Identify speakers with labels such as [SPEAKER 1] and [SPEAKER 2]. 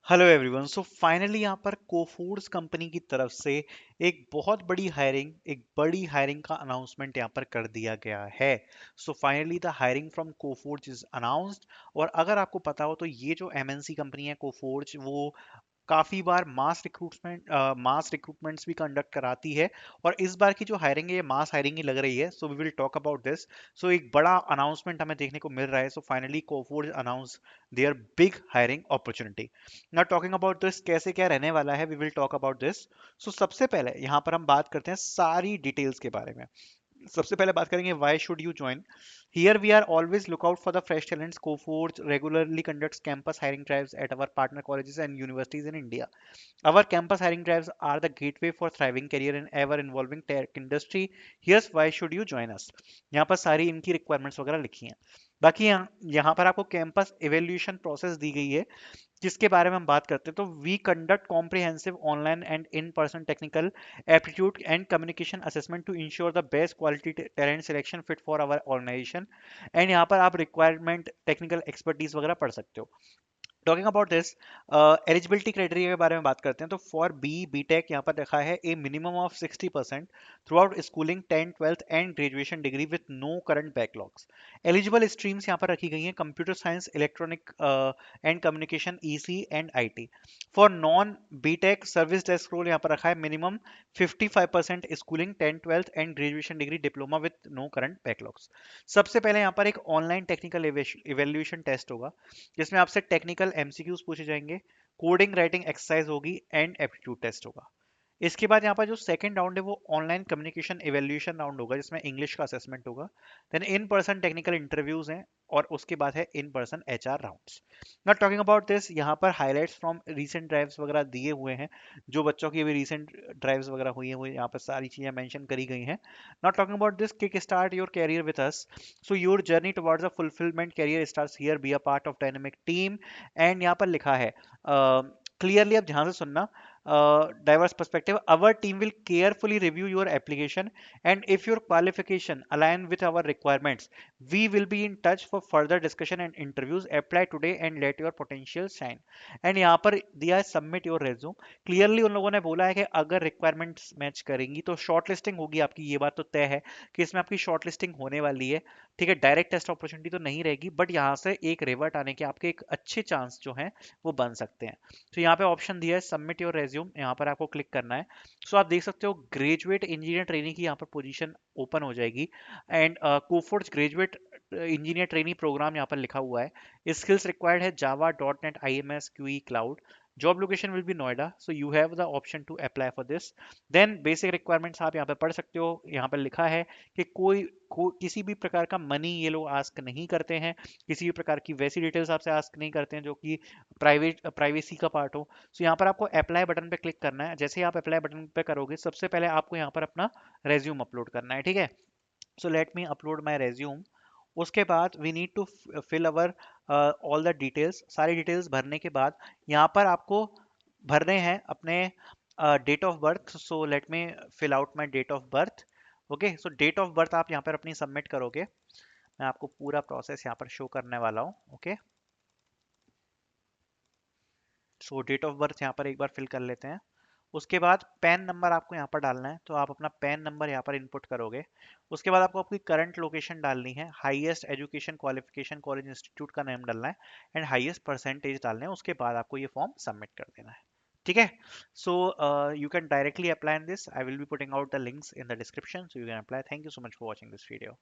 [SPEAKER 1] Hello everyone. So finally यहाँ पर कोफूड्स company की तरफ से एक बहुत बड़ी हायरिंग का अनाउंसमेंट यहाँ पर कर दिया गया है। So finally the hiring from Cofoods is announced. और अगर आपको पता हो तो ये जो एमएनसी कंपनी है कोफूड्स, वो काफी बार मास रिक्रूटमेंट्स भी कंडक्ट कराती है। और इस बार की जो हायरिंग है ये मास हायरिंग ही लग रही है। So we will talk about this. So एक बड़ा अनाउंसमेंट हमें देखने को मिल रहा है। So finally Cofood announce their big hiring opportunity. Now talking about this, कैसे क्या रहने वाला है, we will talk about this. So सबसे पहले यहाँ पर हम बात करते हैं सारी डिटेल्स के बारे में। सबसे पहले बात करेंगे why should you join. Here we are always look out for the fresh talents. Coforge regularly conducts campus hiring drives at our partner colleges and universities in India. Our campus hiring drives are the gateway for thriving career in ever evolving tech industry. Here's why should you join us. यहाँ पर सारी इनकी requirements वगैरह लिखी हैं। बाकी यहाँ पर आपको कैंपस एवेल्यूएशन प्रोसेस दी गई है, जिसके बारे में हम बात करते हैं। तो we conduct comprehensive online and in person technical aptitude and communication assessment to ensure the best quality talent selection fit for our organisation. And यहाँ पर आप रिक्वायरमेंट टेक्निकल एक्सपर्टीज वगैरह पढ़ सकते हो। Talking about this, eligibility criteria के बारे में बात करते हैं। तो फॉर बी टेक यहाँ पर लिखा है a minimum of 60% throughout schooling 10th 12th and graduation degree with no current backlogs. Eligible streams यहाँ पर रखी गई हैं computer science, electronic and communication, EC and IT. For non B tech service desk role यहाँ पर रखा है minimum 55% schooling 10th 12th and graduation degree diploma with no current backlogs. सबसे पहले यहाँ पर एक ऑनलाइन टेक्निकल इवेल्यूएशन टेस्ट होगा, जिसमें आपसे टेक्निकल एमसीक्यूज पूछे जाएंगे, कोडिंग राइटिंग एक्सरसाइज होगी एंड एप्टीट्यूड टेस्ट होगा। इसके बाद यहाँ पर जो सेकंड राउंड है वो ऑनलाइन कम्युनिकेशन इवेल्यूएशन राउंड होगा, जिसमें इंग्लिश का असेसमेंट होगा। Then in person technical interviews हैं, और उसके बाद है in person HR rounds. Not talking about this, यहाँ पर हाईलाइट्स फ्रॉम रीसेंट ड्राइव्स वगैरह दिए हुए हैं। जो बच्चों की अभी रीसेंट ड्राइव्स वगैरह हुई हैं वो यहाँ पर सारी चीजें मेंशन करी गई हैं। Not talking about this, kick start your career with us. So your journey towards a fulfilment career starts here, be a part of dynamic team. And यहाँ पर लिखा है क्लियरली, अब ध्यान से सुनना, diverse perspective. Our team will carefully review your application, and if your qualification align with our requirements, we will be in touch for further discussion and interviews. Apply today and let your potential shine. And यहाँ पर दिया है submit your resume. Clearly उन लोगों ने बोला है कि अगर requirements मैच करेंगी तो शॉर्ट लिस्टिंग होगी आपकी। ये बात तो तय है कि इसमें आपकी शॉर्ट लिस्टिंग होने वाली है। ठीक है, डायरेक्ट टेस्ट अपॉर्चुनिटी तो नहीं रहेगी, बट यहाँ से एक रिवर्ट आने के आपके एक अच्छे चांस जो हैं वो बन सकते हैं। तो यहाँ पे ऑप्शन दिया है सबमिट योर रेज्यूम, यहाँ पर आपको क्लिक करना है। सो आप देख सकते हो ग्रेजुएट इंजीनियर ट्रेनिंग की यहाँ पर पोजीशन ओपन हो जाएगी। And Coforge graduate engineer training program यहाँ पर लिखा हुआ है। स्किल्स रिक्वायर्ड है Java, dot net, I M S, QE, cloud. Job location will be Noida, so you have the option to apply for this. Then basic requirements आप यहाँ पे पढ़ सकते हो। यहाँ पर लिखा है कि किसी भी प्रकार का मनी ये लोग आस्क नहीं करते हैं, किसी भी प्रकार की वैसी डिटेल्स आपसे आस्क नहीं करते हैं जो कि प्राइवेसी का पार्ट हो। सो यहाँ पर आपको अप्लाई बटन पे क्लिक करना है। जैसे ही आप अप्लाई बटन पे करोगे, सबसे पहले आपको यहाँ पर अपना रेज्यूम अपलोड करना है। ठीक है, so let me upload my resume. उसके बाद we need to fill our all the details. सारी डिटेल्स भरने के बाद यहाँ पर आपको भरने हैं अपने date of birth. So let me fill out my date of birth. Okay, so date of birth आप यहाँ पर अपनी सबमिट करोगे। मैं आपको पूरा प्रोसेस यहाँ पर शो करने वाला हूँ। Okay, so date of birth यहाँ पर एक बार फिल कर लेते हैं। उसके बाद पैन नंबर आपको यहाँ पर डालना है, तो आप अपना पैन नंबर यहाँ पर इनपुट करोगे। उसके बाद आपको आपकी करंट लोकेशन डालनी है, highest education qualification college institute का नेम डालना है, एंड हाईएस्ट परसेंटेज डालना है। उसके बाद आपको ये फॉर्म सबमिट कर देना है। ठीक है, so you can directly apply in this. I will be putting out the links in the description, so you can apply. Thank you so much for watching this video.